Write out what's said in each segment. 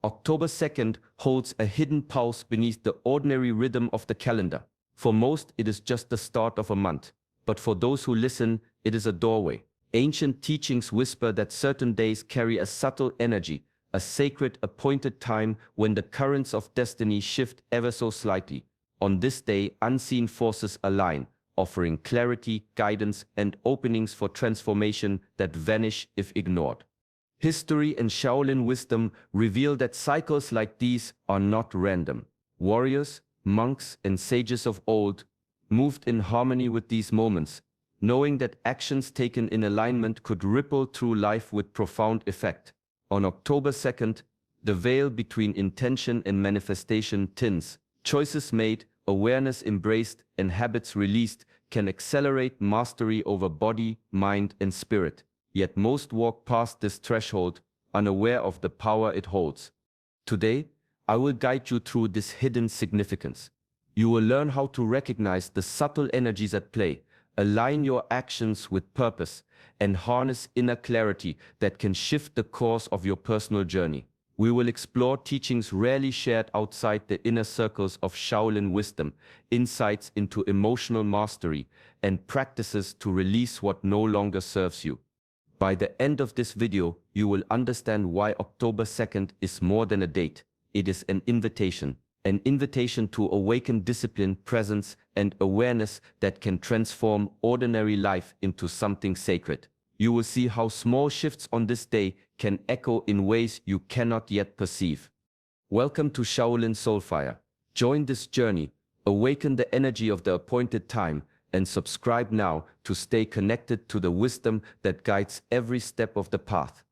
October 2nd holds a hidden pulse beneath the ordinary rhythm of the calendar. For most, it is just the start of a month. But for those who listen, it is a doorway. Ancient teachings whisper that certain days carry a subtle energy, a sacred appointed time when the currents of destiny shift ever so slightly. On this day, unseen forces align, offering clarity, guidance, and openings for transformation that vanish if ignored. History and Shaolin wisdom reveal that cycles like these are not random. Warriors, monks, and sages of old moved in harmony with these moments, knowing that actions taken in alignment could ripple through life with profound effect. On October 2nd, the veil between intention and manifestation thins. Choices made, awareness embraced, and habits released can accelerate mastery over body, mind, and spirit. Yet most walk past this threshold, unaware of the power it holds. Today, I will guide you through this hidden significance. You will learn how to recognize the subtle energies at play, align your actions with purpose, and harness inner clarity that can shift the course of your personal journey. We will explore teachings rarely shared outside the inner circles of Shaolin wisdom, insights into emotional mastery, and practices to release what no longer serves you. By the end of this video, you will understand why October 2nd is more than a date. It is an invitation to awaken discipline, presence, and awareness that can transform ordinary life into something sacred. You will see how small shifts on this day can echo in ways you cannot yet perceive. Welcome to Shaolin Soulfire. Join this journey, awaken the energy of the appointed time, and subscribe now to stay connected to the wisdom that guides every step of the path.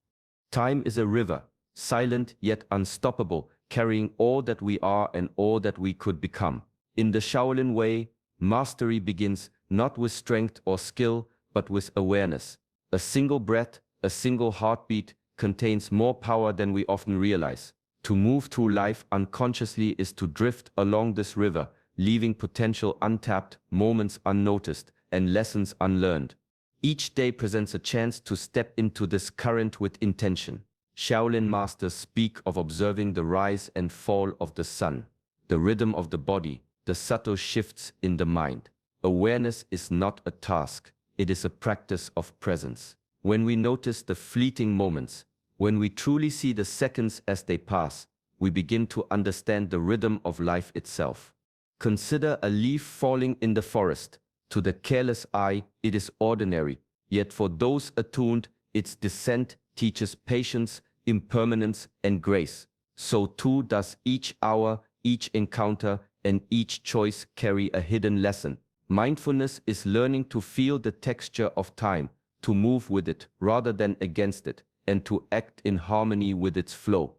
Time is a river, silent yet unstoppable, carrying all that we are and all that we could become. In the Shaolin way, mastery begins not with strength or skill, but with awareness. A single breath, a single heartbeat contains more power than we often realize. To move through life unconsciously is to drift along this river, leaving potential untapped, moments unnoticed, and lessons unlearned. Each day presents a chance to step into this current with intention. Shaolin masters speak of observing the rise and fall of the sun, the rhythm of the body, the subtle shifts in the mind. Awareness is not a task, it is a practice of presence. When we notice the fleeting moments, when we truly see the seconds as they pass, we begin to understand the rhythm of life itself. Consider a leaf falling in the forest. To the careless eye, it is ordinary, yet for those attuned, its descent teaches patience, impermanence, and grace. So too does each hour, each encounter, and each choice carry a hidden lesson. Mindfulness is learning to feel the texture of time, to move with it rather than against it, and to act in harmony with its flow.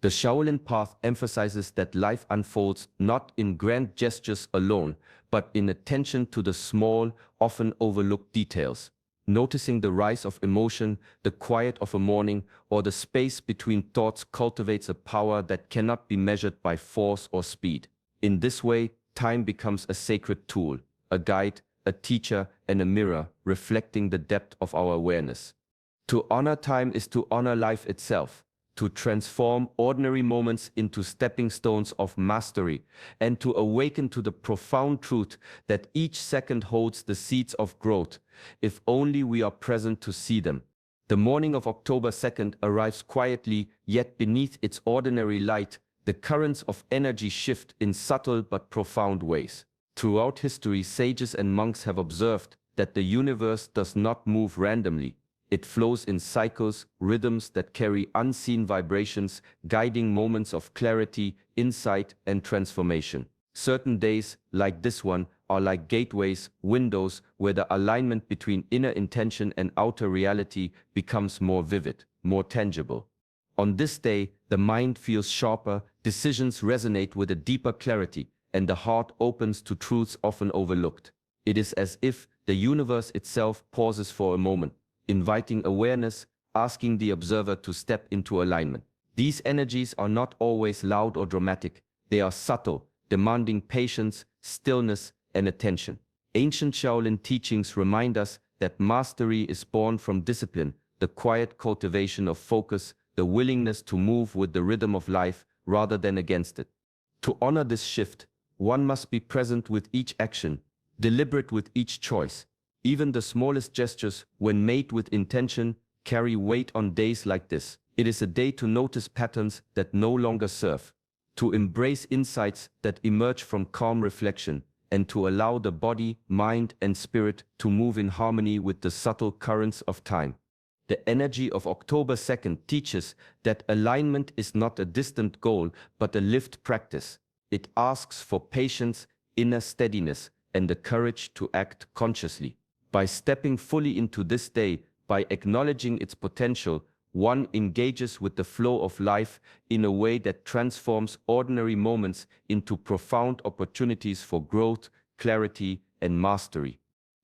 The Shaolin path emphasizes that life unfolds not in grand gestures alone, but in attention to the small, often overlooked details. Noticing the rise of emotion, the quiet of a morning, or the space between thoughts cultivates a power that cannot be measured by force or speed. In this way, time becomes a sacred tool, a guide, a teacher, and a mirror, reflecting the depth of our awareness. To honor time is to honor life itself, to transform ordinary moments into stepping stones of mastery, and to awaken to the profound truth that each second holds the seeds of growth, if only we are present to see them. The morning of October 2nd arrives quietly, yet beneath its ordinary light, the currents of energy shift in subtle but profound ways. Throughout history, sages and monks have observed that the universe does not move randomly. It flows in cycles, rhythms that carry unseen vibrations, guiding moments of clarity, insight, and transformation. Certain days, like this one, are like gateways, windows, where the alignment between inner intention and outer reality becomes more vivid, more tangible. On this day, the mind feels sharper, decisions resonate with a deeper clarity, and the heart opens to truths often overlooked. It is as if the universe itself pauses for a moment, inviting awareness, asking the observer to step into alignment. These energies are not always loud or dramatic. They are subtle, demanding patience, stillness, and attention. Ancient Shaolin teachings remind us that mastery is born from discipline, the quiet cultivation of focus, the willingness to move with the rhythm of life rather than against it. To honor this shift, one must be present with each action, deliberate with each choice. Even the smallest gestures, when made with intention, carry weight on days like this. It is a day to notice patterns that no longer serve, to embrace insights that emerge from calm reflection, and to allow the body, mind, and spirit to move in harmony with the subtle currents of time. The energy of October 2nd teaches that alignment is not a distant goal, but a lived practice. It asks for patience, inner steadiness, and the courage to act consciously. By stepping fully into this day, by acknowledging its potential, one engages with the flow of life in a way that transforms ordinary moments into profound opportunities for growth, clarity, and mastery.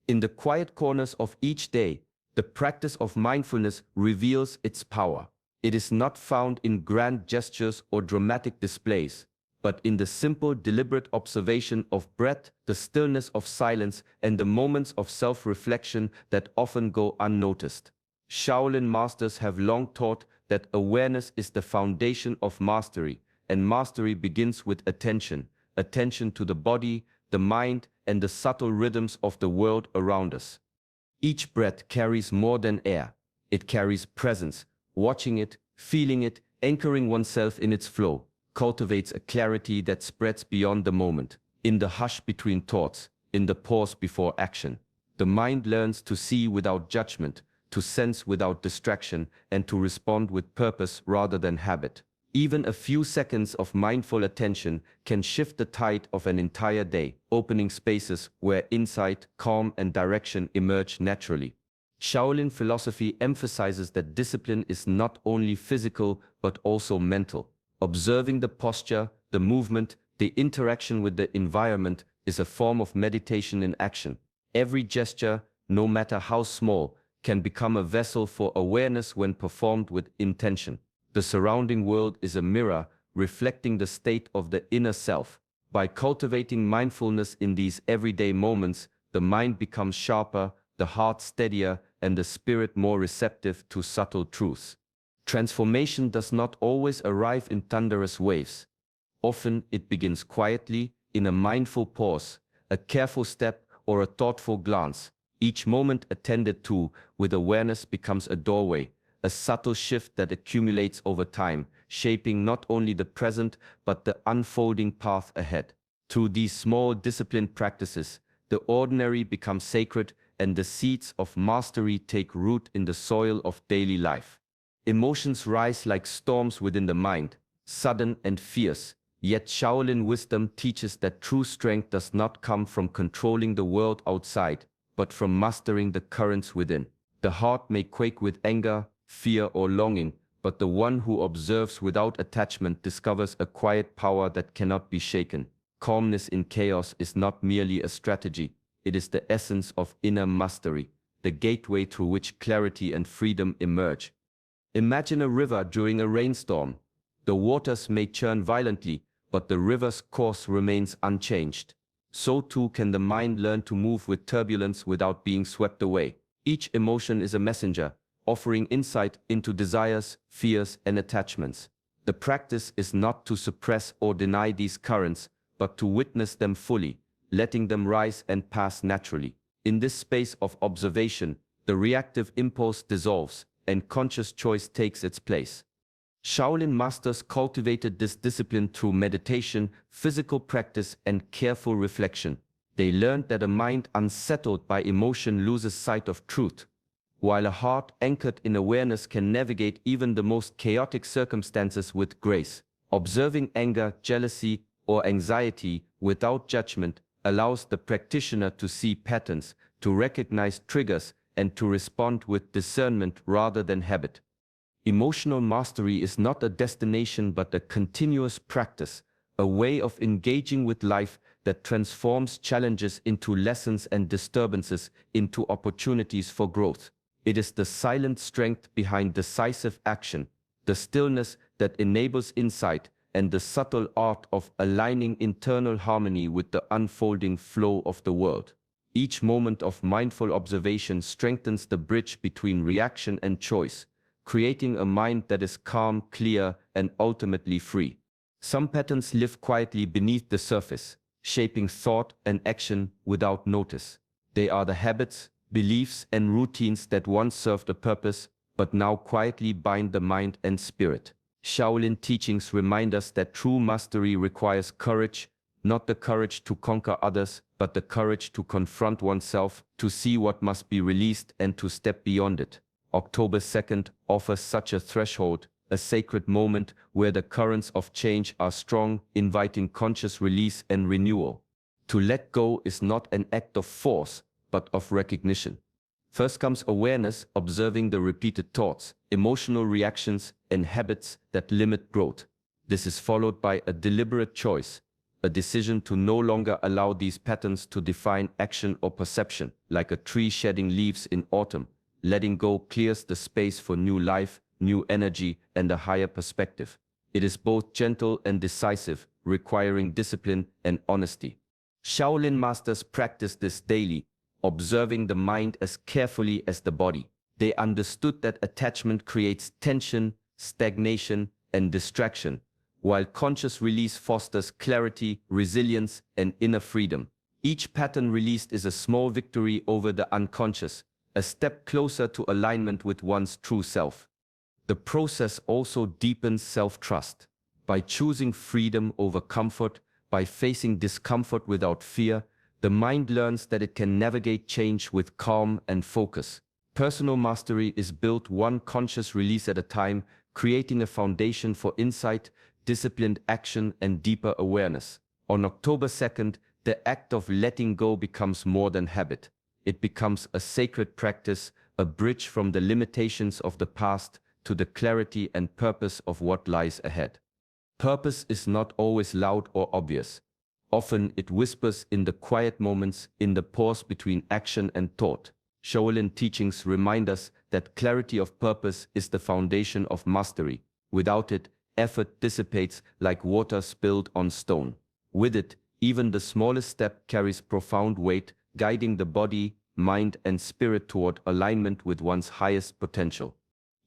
In the quiet corners of each day, the practice of mindfulness reveals its power. It is not found in grand gestures or dramatic displays, but in the simple, deliberate observation of breath, the stillness of silence, and the moments of self-reflection that often go unnoticed. Shaolin masters have long taught that awareness is the foundation of mastery, and mastery begins with attention, attention to the body, the mind, and the subtle rhythms of the world around us. Each breath carries more than air. It carries presence. Watching it, feeling it, anchoring oneself in its flow, cultivates a clarity that spreads beyond the moment. In the hush between thoughts, in the pause before action, the mind learns to see without judgment, to sense without distraction, and to respond with purpose rather than habit. Even a few seconds of mindful attention can shift the tide of an entire day, opening spaces where insight, calm, and direction emerge naturally. Shaolin philosophy emphasizes that discipline is not only physical but also mental. Observing the posture, the movement, the interaction with the environment is a form of meditation in action. Every gesture, no matter how small, can become a vessel for awareness when performed with intention. The surrounding world is a mirror reflecting the state of the inner self. By cultivating mindfulness in these everyday moments, the mind becomes sharper, the heart steadier, and the spirit more receptive to subtle truths. Transformation does not always arrive in thunderous waves. Often it begins quietly, in a mindful pause, a careful step, or a thoughtful glance. Each moment attended to with awareness becomes a doorway, a subtle shift that accumulates over time, shaping not only the present but the unfolding path ahead. Through these small disciplined practices, the ordinary becomes sacred and the seeds of mastery take root in the soil of daily life. Emotions rise like storms within the mind, sudden and fierce, yet Shaolin wisdom teaches that true strength does not come from controlling the world outside, but from mastering the currents within. The heart may quake with anger, fear, or longing, but the one who observes without attachment discovers a quiet power that cannot be shaken. Calmness in chaos is not merely a strategy, it is the essence of inner mastery, the gateway through which clarity and freedom emerge. Imagine a river during a rainstorm. The waters may churn violently, but the river's course remains unchanged. So too can the mind learn to move with turbulence without being swept away. Each emotion is a messenger, offering insight into desires, fears, and attachments. The practice is not to suppress or deny these currents, but to witness them fully, letting them rise and pass naturally. In this space of observation, the reactive impulse dissolves, and conscious choice takes its place. Shaolin masters cultivated this discipline through meditation, physical practice, and careful reflection. They learned that a mind unsettled by emotion loses sight of truth, while a heart anchored in awareness can navigate even the most chaotic circumstances with grace. Observing anger, jealousy, or anxiety without judgment allows the practitioner to see patterns, to recognize triggers, and to respond with discernment rather than habit. Emotional mastery is not a destination but a continuous practice, a way of engaging with life that transforms challenges into lessons and disturbances into opportunities for growth. It is the silent strength behind decisive action, the stillness that enables insight, and the subtle art of aligning internal harmony with the unfolding flow of the world. Each moment of mindful observation strengthens the bridge between reaction and choice, creating a mind that is calm, clear, and ultimately free. Some patterns live quietly beneath the surface, shaping thought and action without notice. They are the habits, beliefs, and routines that once served a purpose, but now quietly bind the mind and spirit. Shaolin teachings remind us that true mastery requires courage, not the courage to conquer others, but the courage to confront oneself, to see what must be released and to step beyond it. October 2nd offers such a threshold, a sacred moment where the currents of change are strong, inviting conscious release and renewal. To let go is not an act of force, but of recognition. First comes awareness, observing the repeated thoughts, emotional reactions, and habits that limit growth. This is followed by a deliberate choice, a decision to no longer allow these patterns to define action or perception. Like a tree shedding leaves in autumn, letting go clears the space for new life, new energy, and a higher perspective. It is both gentle and decisive, requiring discipline and honesty. Shaolin masters practice this daily, observing the mind as carefully as the body. They understood that attachment creates tension, stagnation, and distraction, while conscious release fosters clarity, resilience, and inner freedom. Each pattern released is a small victory over the unconscious, a step closer to alignment with one's true self. The process also deepens self-trust. By choosing freedom over comfort, by facing discomfort without fear, the mind learns that it can navigate change with calm and focus. Personal mastery is built one conscious release at a time, creating a foundation for insight, disciplined action, and deeper awareness. On October 2nd, the act of letting go becomes more than habit. It becomes a sacred practice, a bridge from the limitations of the past to the clarity and purpose of what lies ahead. Purpose is not always loud or obvious. Often it whispers in the quiet moments, in the pause between action and thought. Shaolin teachings remind us that clarity of purpose is the foundation of mastery. Without it, effort dissipates like water spilled on stone. With it, even the smallest step carries profound weight, guiding the body, mind, and spirit toward alignment with one's highest potential.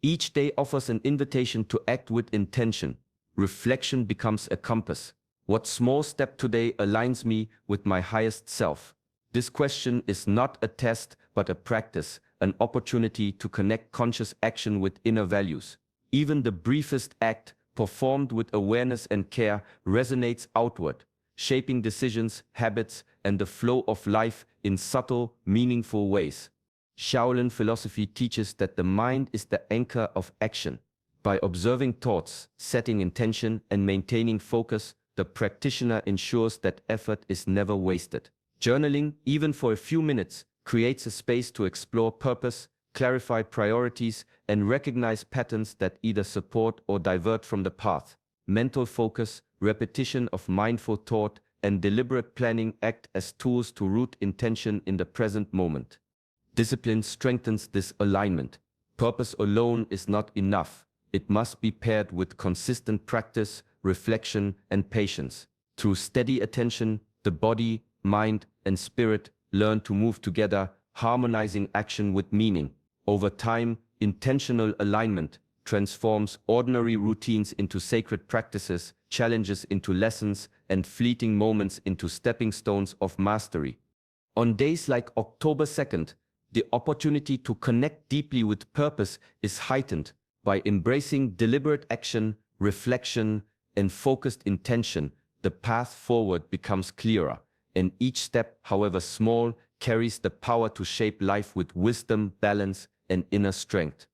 Each day offers an invitation to act with intention. Reflection becomes a compass. What small step today aligns me with my highest self? This question is not a test, but a practice, an opportunity to connect conscious action with inner values. Even the briefest act, performed with awareness and care, resonates outward, shaping decisions, habits, and the flow of life in subtle, meaningful ways. Shaolin philosophy teaches that the mind is the anchor of action. By observing thoughts, setting intention, and maintaining focus, the practitioner ensures that effort is never wasted. Journaling, even for a few minutes, creates a space to explore purpose, clarify priorities, and recognize patterns that either support or divert from the path. Mental focus, repetition of mindful thought, and deliberate planning act as tools to root intention in the present moment. Discipline strengthens this alignment. Purpose alone is not enough. It must be paired with consistent practice, reflection, and patience. Through steady attention, the body, mind, and spirit learn to move together, harmonizing action with meaning. Over time, intentional alignment transforms ordinary routines into sacred practices, challenges into lessons, and fleeting moments into stepping stones of mastery. On days like October 2nd, the opportunity to connect deeply with purpose is heightened. By embracing deliberate action, reflection, and focused intention, the path forward becomes clearer, and each step, however small, carries the power to shape life with wisdom, balance, and inner strength.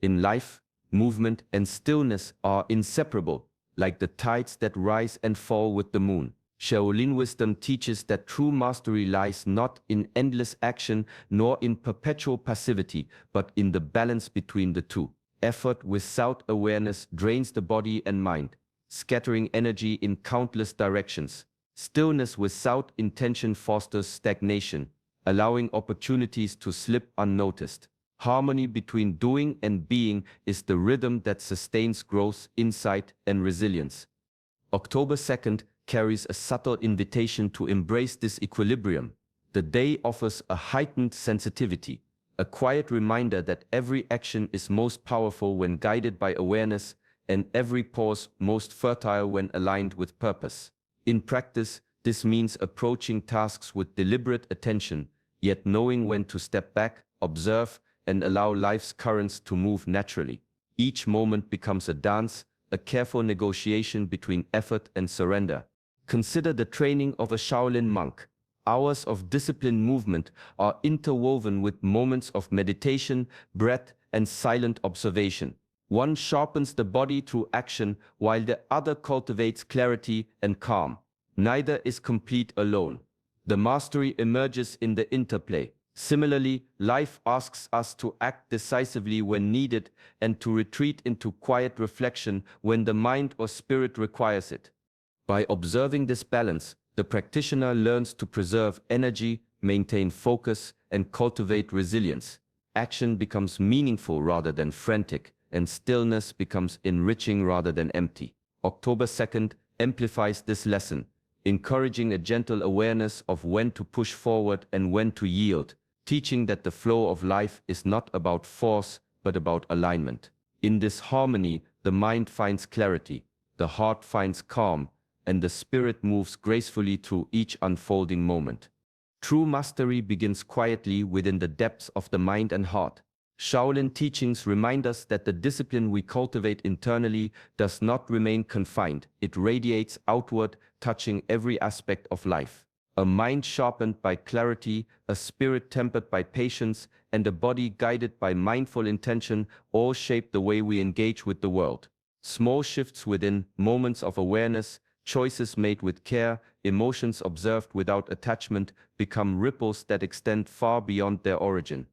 In life, movement and stillness are inseparable, like the tides that rise and fall with the moon. Shaolin wisdom teaches that true mastery lies not in endless action nor in perpetual passivity, but in the balance between the two. Effort without awareness drains the body and mind, scattering energy in countless directions. Stillness without intention fosters stagnation, allowing opportunities to slip unnoticed. Harmony between doing and being is the rhythm that sustains growth, insight, and resilience. October 2nd carries a subtle invitation to embrace this equilibrium. The day offers a heightened sensitivity, a quiet reminder that every action is most powerful when guided by awareness, and every pause most fertile when aligned with purpose. In practice, this means approaching tasks with deliberate attention, yet knowing when to step back, observe, and allow life's currents to move naturally. Each moment becomes a dance, a careful negotiation between effort and surrender. Consider the training of a Shaolin monk. Hours of disciplined movement are interwoven with moments of meditation, breath, and silent observation. One sharpens the body through action, while the other cultivates clarity and calm. Neither is complete alone. The mastery emerges in the interplay. Similarly, life asks us to act decisively when needed and to retreat into quiet reflection when the mind or spirit requires it. By observing this balance, the practitioner learns to preserve energy, maintain focus, and cultivate resilience. Action becomes meaningful rather than frantic, and stillness becomes enriching rather than empty. October 2nd amplifies this lesson, encouraging a gentle awareness of when to push forward and when to yield, teaching that the flow of life is not about force, but about alignment. In this harmony, the mind finds clarity, the heart finds calm, and the spirit moves gracefully through each unfolding moment. True mastery begins quietly within the depths of the mind and heart. Shaolin teachings remind us that the discipline we cultivate internally does not remain confined. It radiates outward, touching every aspect of life. A mind sharpened by clarity, a spirit tempered by patience, and a body guided by mindful intention all shape the way we engage with the world. Small shifts within, moments of awareness, choices made with care, emotions observed without attachment, become ripples that extend far beyond their origin.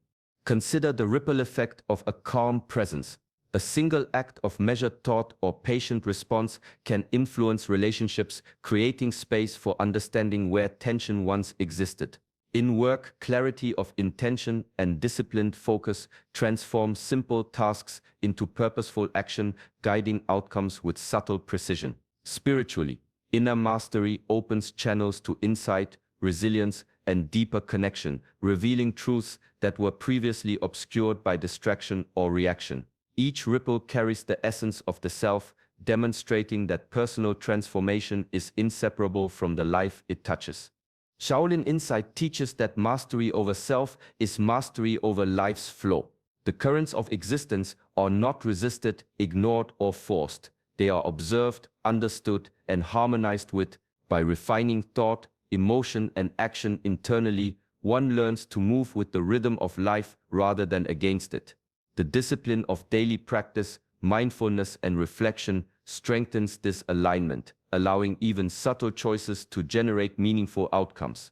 Consider the ripple effect of a calm presence. A single act of measured thought or patient response can influence relationships, creating space for understanding where tension once existed. In work, clarity of intention and disciplined focus transform simple tasks into purposeful action, guiding outcomes with subtle precision. Spiritually, inner mastery opens channels to insight, resilience, and deeper connection, revealing truths that were previously obscured by distraction or reaction. Each ripple carries the essence of the self, demonstrating that personal transformation is inseparable from the life it touches. Shaolin insight teaches that mastery over self is mastery over life's flow. The currents of existence are not resisted, ignored, or forced. They are observed, understood, and harmonized with. By refining thought, emotion, and action internally, one learns to move with the rhythm of life rather than against it. The discipline of daily practice, mindfulness, and reflection strengthens this alignment, allowing even subtle choices to generate meaningful outcomes.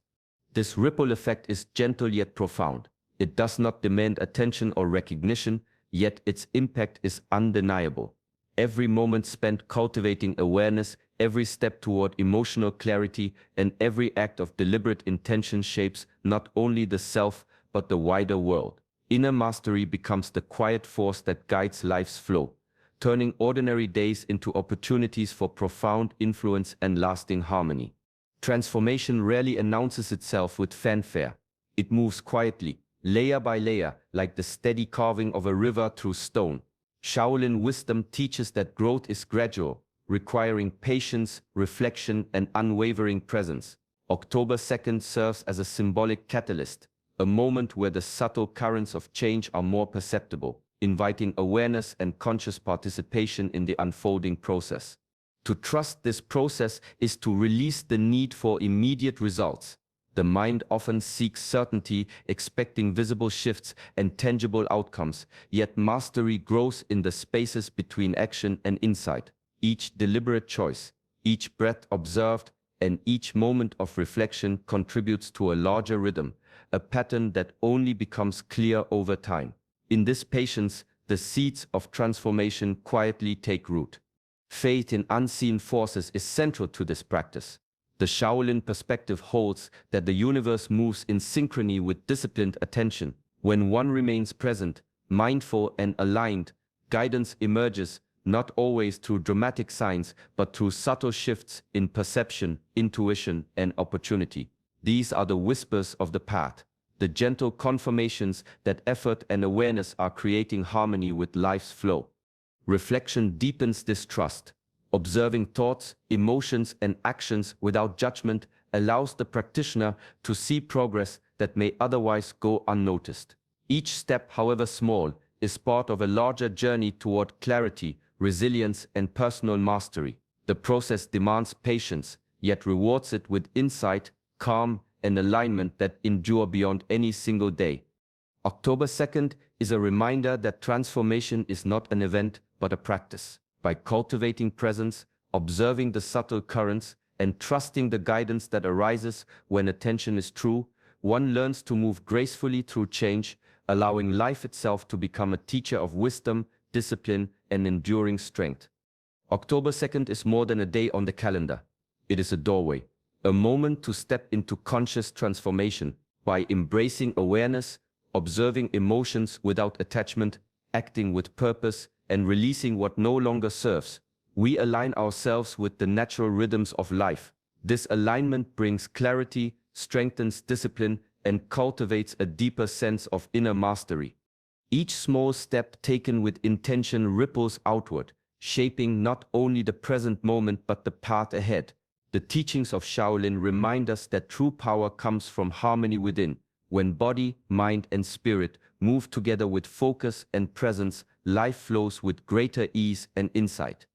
This ripple effect is gentle yet profound. It does not demand attention or recognition, yet its impact is undeniable. Every moment spent cultivating awareness, every step toward emotional clarity, and every act of deliberate intention shapes not only the self, but the wider world. Inner mastery becomes the quiet force that guides life's flow, turning ordinary days into opportunities for profound influence and lasting harmony. Transformation rarely announces itself with fanfare. It moves quietly, layer by layer, like the steady carving of a river through stone. Shaolin wisdom teaches that growth is gradual, requiring patience, reflection, and unwavering presence. October 2nd serves as a symbolic catalyst, a moment where the subtle currents of change are more perceptible, inviting awareness and conscious participation in the unfolding process. To trust this process is to release the need for immediate results. The mind often seeks certainty, expecting visible shifts and tangible outcomes, yet mastery grows in the spaces between action and insight. Each deliberate choice, each breath observed, and each moment of reflection contributes to a larger rhythm, a pattern that only becomes clear over time. In this patience, the seeds of transformation quietly take root. Faith in unseen forces is central to this practice. The Shaolin perspective holds that the universe moves in synchrony with disciplined attention. When one remains present, mindful, and aligned, guidance emerges, not always through dramatic signs, but through subtle shifts in perception, intuition, and opportunity. These are the whispers of the path, the gentle confirmations that effort and awareness are creating harmony with life's flow. Reflection deepens this trust. Observing thoughts, emotions, and actions without judgment allows the practitioner to see progress that may otherwise go unnoticed. Each step, however small, is part of a larger journey toward clarity, resilience, and personal mastery. The process demands patience, yet rewards it with insight, calm, and alignment that endure beyond any single day. October 2nd is a reminder that transformation is not an event, but a practice. By cultivating presence, observing the subtle currents, and trusting the guidance that arises when attention is true, one learns to move gracefully through change, allowing life itself to become a teacher of wisdom, discipline, and enduring strength. October 2nd is more than a day on the calendar. It is a doorway, a moment to step into conscious transformation by embracing awareness, observing emotions without attachment, acting with purpose, and releasing what no longer serves. We align ourselves with the natural rhythms of life. This alignment brings clarity, strengthens discipline, and cultivates a deeper sense of inner mastery. Each small step taken with intention ripples outward, shaping not only the present moment but the path ahead. The teachings of Shaolin remind us that true power comes from harmony within. When body, mind, and spirit move together with focus and presence, life flows with greater ease and insight.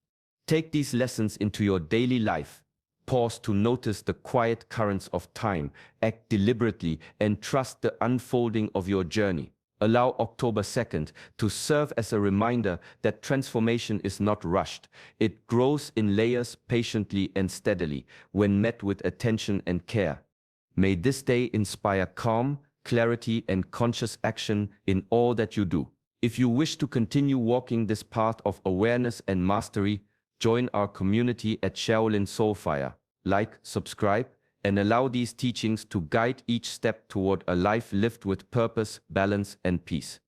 Take these lessons into your daily life. Pause to notice the quiet currents of time, act deliberately, and trust the unfolding of your journey. Allow October 2nd to serve as a reminder that transformation is not rushed. It grows in layers patiently and steadily when met with attention and care. May this day inspire calm, clarity, and conscious action in all that you do. If you wish to continue walking this path of awareness and mastery, join our community at Shaolin Soulfire. Like, subscribe, and allow these teachings to guide each step toward a life lived with purpose, balance, and peace.